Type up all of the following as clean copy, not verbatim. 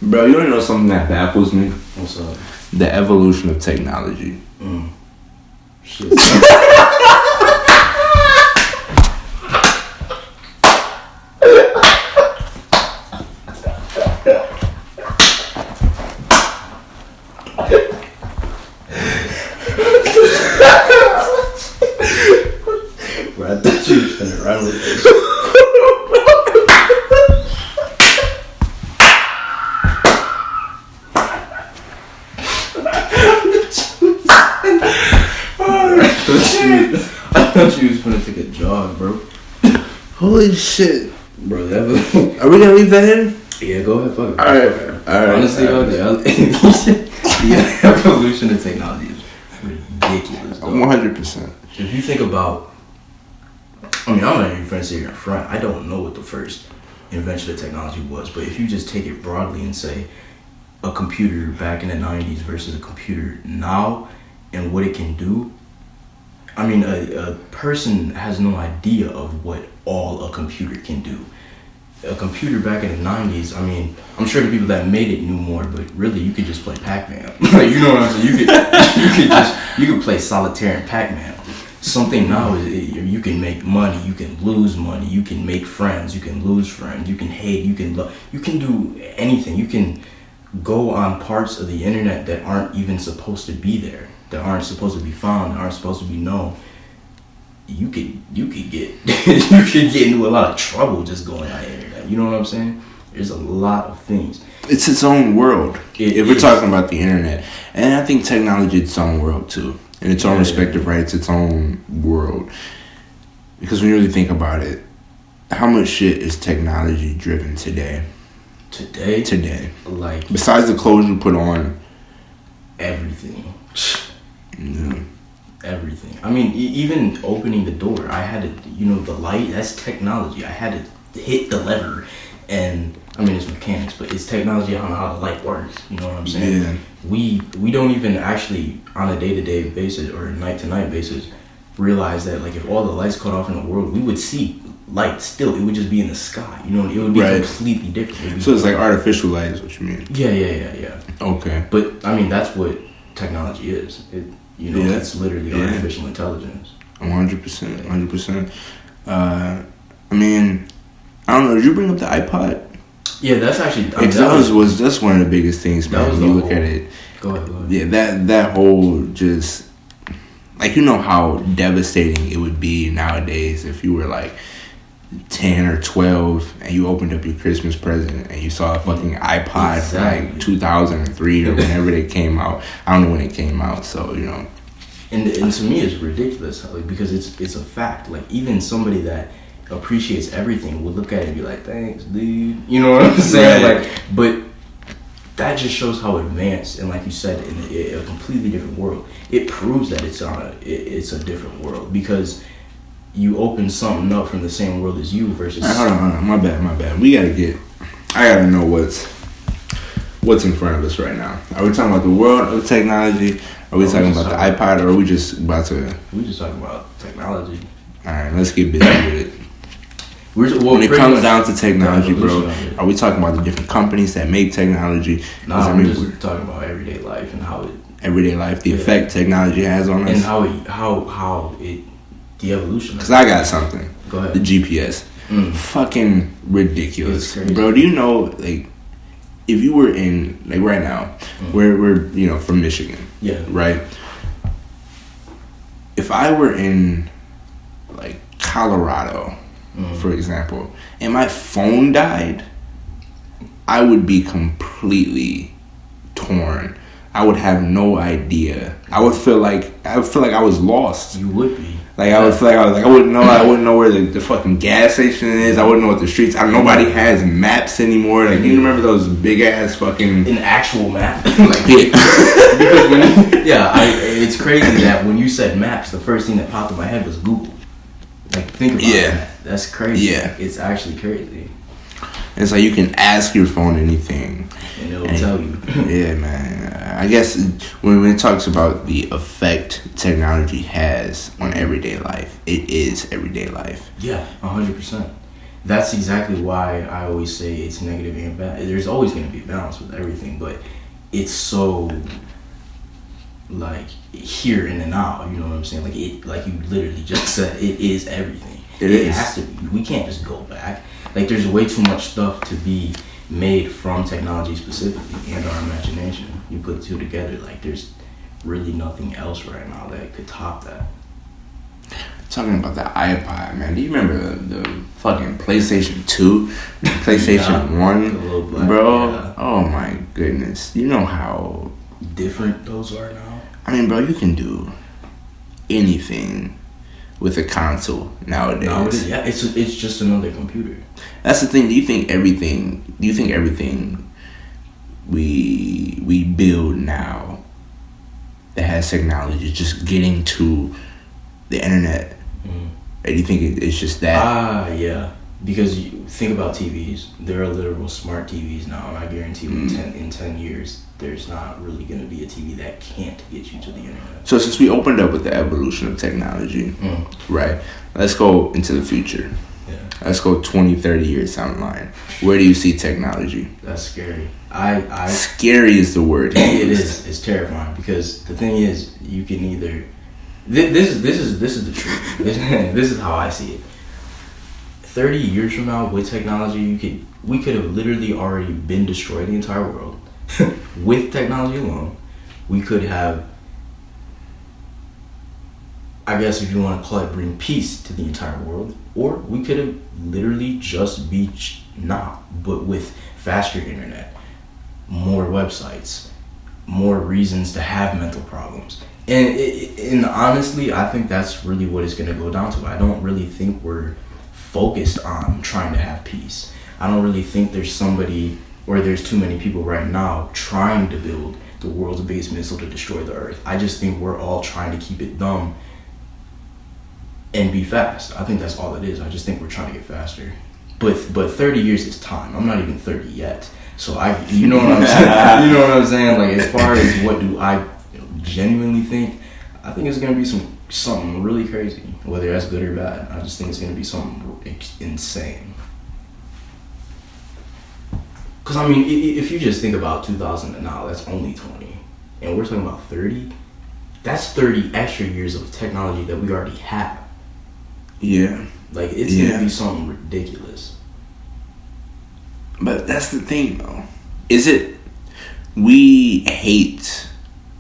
Bro, you don't know something that baffles me? What's up? The evolution of technology. Shit. Bro, I thought you was gonna run with this. I thought you was gonna take a jog, bro. Holy shit. Bro, that Are we gonna leave that in? yeah, go ahead, fuck it. Alright. Honestly, though, the evolution of technology is ridiculous, though. 100%. If you think about, I'm not even going to say you're in front. I don't know what the first invention of technology was, but if you just take it broadly and say a computer back in the 90s versus a computer now and what it can do, I mean, a person has no idea of what all a computer can do. A computer back in the 90s, I mean, I'm sure the people that made it knew more, but really you could just play Pac-Man. Like, you know what I'm saying? You could play solitaire and Pac-Man. Something now is you can make money, you can lose money, you can make friends, you can lose friends, you can hate, you can love, you can do anything. You can go on parts of the internet that aren't even supposed to be there, that aren't supposed to be found, that aren't supposed to be known. You could get you could get into a lot of trouble just going on the internet. You know what I'm saying? There's a lot of things. It's its own world. If we're talking about the internet. And I think technology is its own world too. In its own respective rights, its own world. Because when you really think about it, how much shit is technology driven today? Today. Like, besides the clothes you put on. Everything. Yeah. Everything. I mean, even opening the door, I had to, the light, that's technology. I had to hit the lever, and I mean, it's mechanics, but it's technology on how the light works. You know what I'm saying? Yeah. We don't even actually, on a day-to-day basis or night-to-night basis, realize that, like, if all the lights cut off in the world, we would see light still. It would just be in the sky. It would be completely different. So it's like artificial light is what you mean? Yeah. Okay. But, I mean, that's what technology is. That's literally artificial intelligence. 100%. I mean, I don't know. Did you bring up the iPod? Yeah, that's actually. That's one of the biggest things, man. When you look at it. Go ahead. Yeah, that whole just like how devastating it would be nowadays if you were like 10 or 12 and you opened up your Christmas present and you saw a fucking iPod from like 2003 or whenever they came out. I don't know when it came out, so And to me, it's ridiculous, like, because it's a fact. Like, even somebody that appreciates everything would look at it and be like, "Thanks, dude." You know what I'm saying? Right. Like, but that just shows how advanced, and like you said, in a completely different world. It proves that it's a different world because you open something up from the same world as you versus. Hold on. My bad. I gotta know what's in front of us right now. Are we talking about the world of technology? Are we talking about the iPod, or are we just about to? We just talking about technology. All right, let's get busy with it. When it comes down to technology, bro, are we talking about the different companies that make technology? Nah, we're just talking about everyday life and how the effect technology has on us, and how the evolution. Because I got something. Go ahead. The GPS, fucking ridiculous, bro. Do you know, like, if you were in, like, right now, we're from Michigan, right? If I were in, like, Colorado, for example, and my phone died, I would be completely torn. I would have no idea. I would feel like I was lost. You would be. Like, I would feel like I wouldn't know where the fucking gas station is. I wouldn't know what the streets. Nobody has maps anymore. Like, you remember those big ass fucking an actual map? Because it's crazy that when you said maps, the first thing that popped in my head was Google. Like, think about that. That's crazy. Yeah, it's actually crazy. It's like you can ask your phone anything, and it'll tell you. Yeah, man. I guess when it talks about the effect technology has on everyday life, it is everyday life. Yeah, 100%. That's exactly why I always say it's negative and bad. There's always going to be a balance with everything, but it's so like here and the now. You know what I'm saying? Like it, like you literally just said, it is everything. It has to be. We can't just go back. Like there's way too much stuff to be made from technology specifically and our imagination. You put the two together, like there's really nothing else right now that could top that. Talking about the iPod, man. Do you remember the fucking PlayStation 2, PlayStation 1, bro? Yeah. Oh my goodness. You know how different those are now? I mean, bro, you can do anything with a console nowadays. Yeah, it's just another computer. That's the thing. Do you think everything we build now that has technology is just getting to the internet? Or do you think it's just that? Yeah. Because you think about TVs. There are literal smart TVs now, and I guarantee in 10 years, there's not really going to be a TV that can't get you to the internet. So since we opened up with the evolution of technology, right, let's go into the future. Yeah. Let's go 20, 30 years down the line. Where do you see technology? That's scary. Scary is the word. It is. It's terrifying because the thing is, you can either... This is the truth. This is how I see it. 30 years from now, with technology, we could have literally already been destroyed the entire world. With technology alone, we could have, I guess if you want to call it, bring peace to the entire world, or we could have literally just be but with faster internet, more websites, more reasons to have mental problems. And honestly, I think that's really what it's going to go down to. I don't really think we're focused on trying to have peace. I don't really think there's somebody, or there's too many people right now trying to build the world's biggest missile to destroy the earth. I just think we're all trying to keep it dumb and be fast. I think that's all it is. I just think we're trying to get faster. But 30 years is time. I'm not even 30 yet. So you know what I'm saying? You know what I'm saying? Like, as far as what do I genuinely think, I think it's gonna be something really crazy, whether that's good or bad. I just think it's gonna be something insane. Because I mean, if you just think about 2000 and now, that's only 20, and we're talking about 30. That's 30 extra years of technology that we already have. Yeah, like it's gonna be something ridiculous. But that's the thing, though. Is it we hate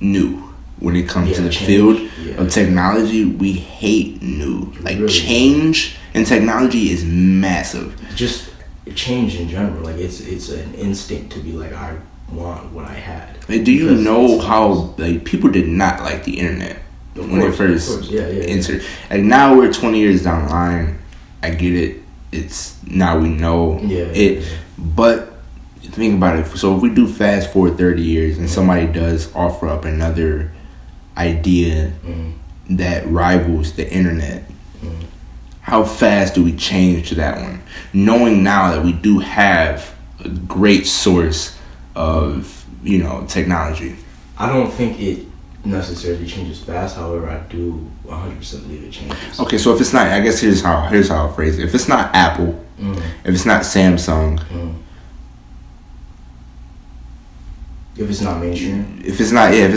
new? When it comes to the field of technology, we hate new. Like, really, change in technology is massive. Just change in general. Like, it's an instinct to be like, I want what I had. Like, do you know how, like, people did not like the internet when they first entered? Like, now we're 20 years down the line. I get it. It's now we know it. But think about it. So if we do fast forward 30 years and somebody does offer up another idea that rivals the internet, how fast do we change to that one, knowing now that we do have a great source of technology? I don't think it necessarily changes fast. However, I do 100% believe it changes. Okay, so if it's not, I guess here's how I'll phrase it. If it's not Apple, if it's not Samsung, if it's not mainstream, if it's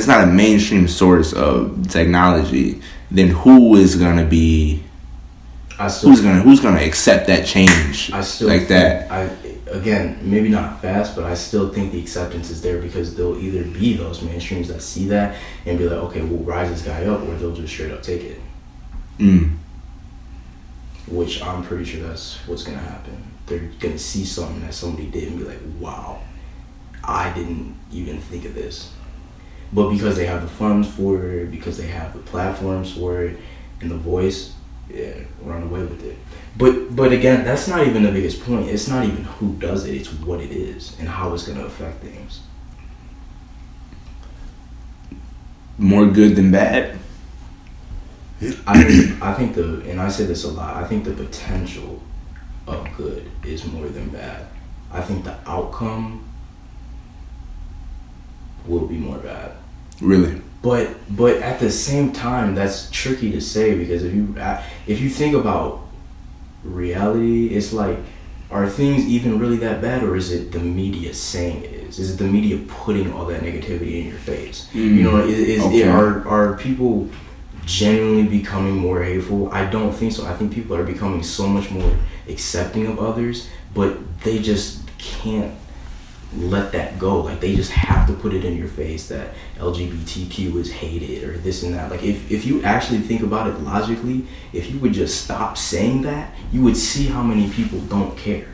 not a mainstream source of technology, then who is gonna be? Who's gonna accept that change? I still like that. Again, maybe not fast, but I still think the acceptance is there because there'll either be those mainstreams that see that and be like, okay, we'll rise this guy up, or they'll just straight up take it. Which I'm pretty sure that's what's gonna happen. They're gonna see something that somebody did and be like, wow, I didn't even think of this. But because they have the funds for it, because they have the platforms for it, and the voice, run away with it. But again, that's not even the biggest point. It's not even who does it, it's what it is and how it's going to affect things. More good than bad? I think and I say this a lot, I think the potential of good is more than bad. I think the outcome will be more bad. Really? But at the same time, that's tricky to say because if you think about reality, it's like are things even really that bad, or is it the media saying it is? Is it the media putting all that negativity in your face? You know, are people genuinely becoming more hateful? I don't think so. I think people are becoming so much more accepting of others, but they just can't let that go. Like, they just have to put it in your face that LGBTQ is hated or this and that. Like, if you actually think about it logically, if you would just stop saying that, you would see how many people don't care.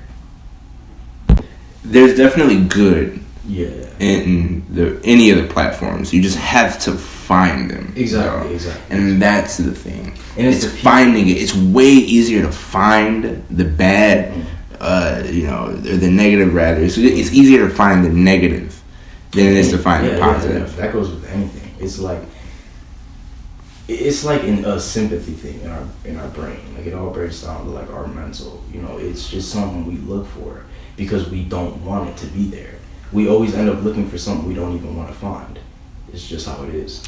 There's definitely good Yeah. in any of the platforms. You just have to find them. Exactly. And that's the thing. And it's finding it. It's way easier to find the bad, or the negative rather. It's easier to find the negative than it is to find the positive. Yeah. That goes with anything. It's like a sympathy thing in our brain. Like, it all breaks down to like our mental. It's just something we look for because we don't want it to be there. We always end up looking for something we don't even want to find. It's just how it is.